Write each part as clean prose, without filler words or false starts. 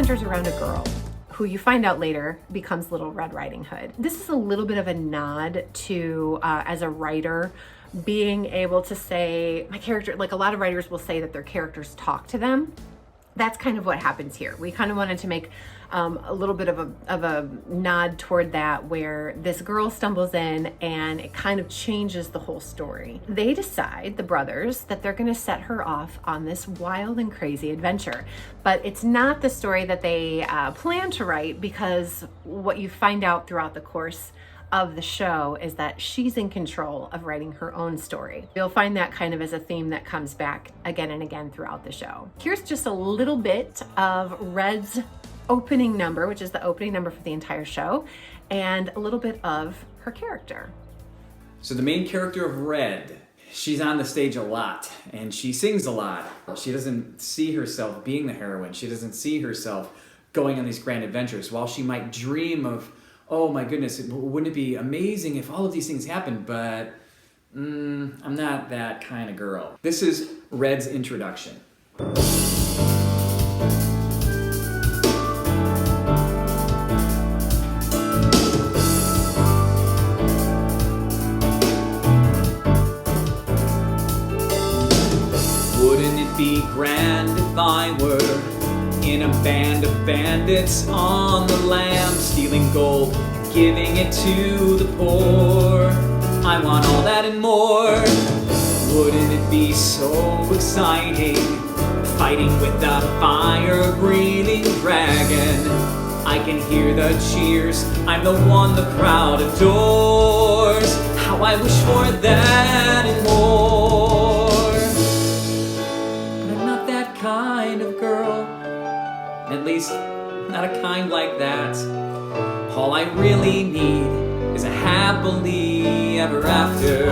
centers around a girl who you find out later becomes Little Red Riding Hood. This is a little bit of a nod to, as a writer, being able to say, my character, like a lot of writers will say that their characters talk to them. That's kind of what happens here. We kind of wanted to make a little bit of a nod toward that, where this girl stumbles in and it kind of changes the whole story. They decide, the brothers, that they're going to set her off on this wild and crazy adventure. But it's not the story that they plan to write, because what you find out throughout the course of the show is that she's in control of writing her own story. You'll find that kind of as a theme that comes back again and again throughout the show. Here's just a little bit of Red's opening number, which is the opening number for the entire show, and a little bit of her character. So the main character of Red, she's on the stage a lot and she sings a lot. She doesn't see herself being the heroine. She doesn't see herself going on these grand adventures. While she might dream of, oh my goodness, wouldn't it be amazing if all of these things happened, but I'm not that kind of girl. This is Red's introduction. Wouldn't it be grand if I were in a band of bandits on the lam, stealing gold, giving it to the poor? I want all that and more. Wouldn't it be so exciting, fighting with the fire-breathing dragon? I can hear the cheers, I'm the one the crowd adores. How I wish for that and more. But I'm not that kind of girl, at least not a kind like that. All I really need is a happily ever after.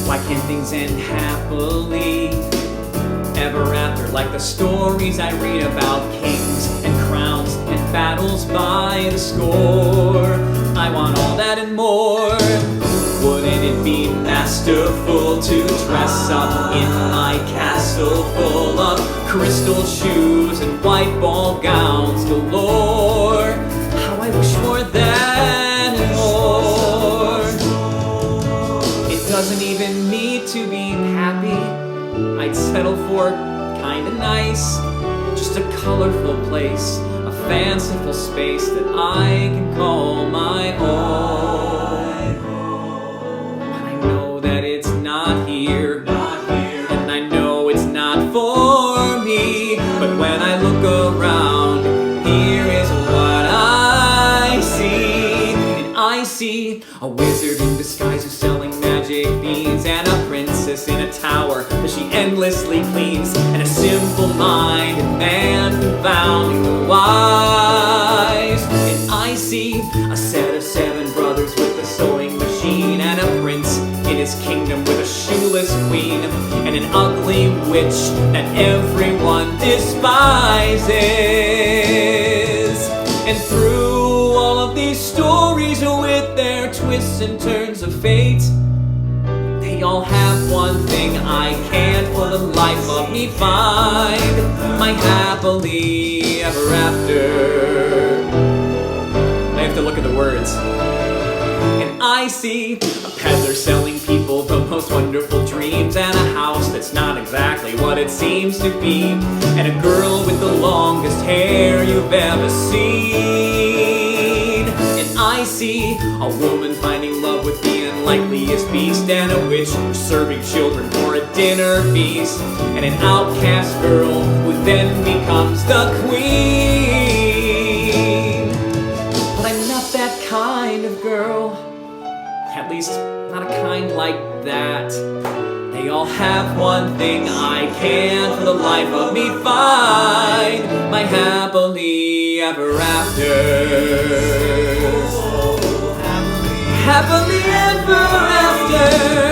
Why can't things end happily ever after, like the stories I read about kings and crowns and battles by the score? I want all that and more. Wouldn't it be masterful to dress up in my castle full of crystal shoes and white ball gowns galore? How I wish for that and more. It doesn't even need to be happy. I'd settle for kinda nice, just a colorful place, a fanciful space that I can call my own. But I know that it's not here, and I know it's not for me. But when I look around, here is what I see. And I see a wizard in disguise who's selling magic beans, and a princess in a tower that she endlessly cleans, and a simple-minded man confounding the wise. And I see a set of 7 brothers with a sewing machine, and a prince in his kingdom with a shoeless queen, and an ugly witch that everyone despises. And through all of these stories with their twists and turns of fate, they all have one thing I can't for the life of me find: my happily ever after. I have to look at the words. And I see a peddler selling people the most wonderful dreams, and a house that's not exactly what it seems to be, and a girl with the longest hair you've ever seen. And I see a woman finding love with the unlikeliest beast, and a witch serving children for a dinner feast, and an outcast girl who then becomes the queen. But I'm not that kind of girl, at least not a kind like that. They all have one thing I can't for the life of me find: my happily ever after. Happily ever after.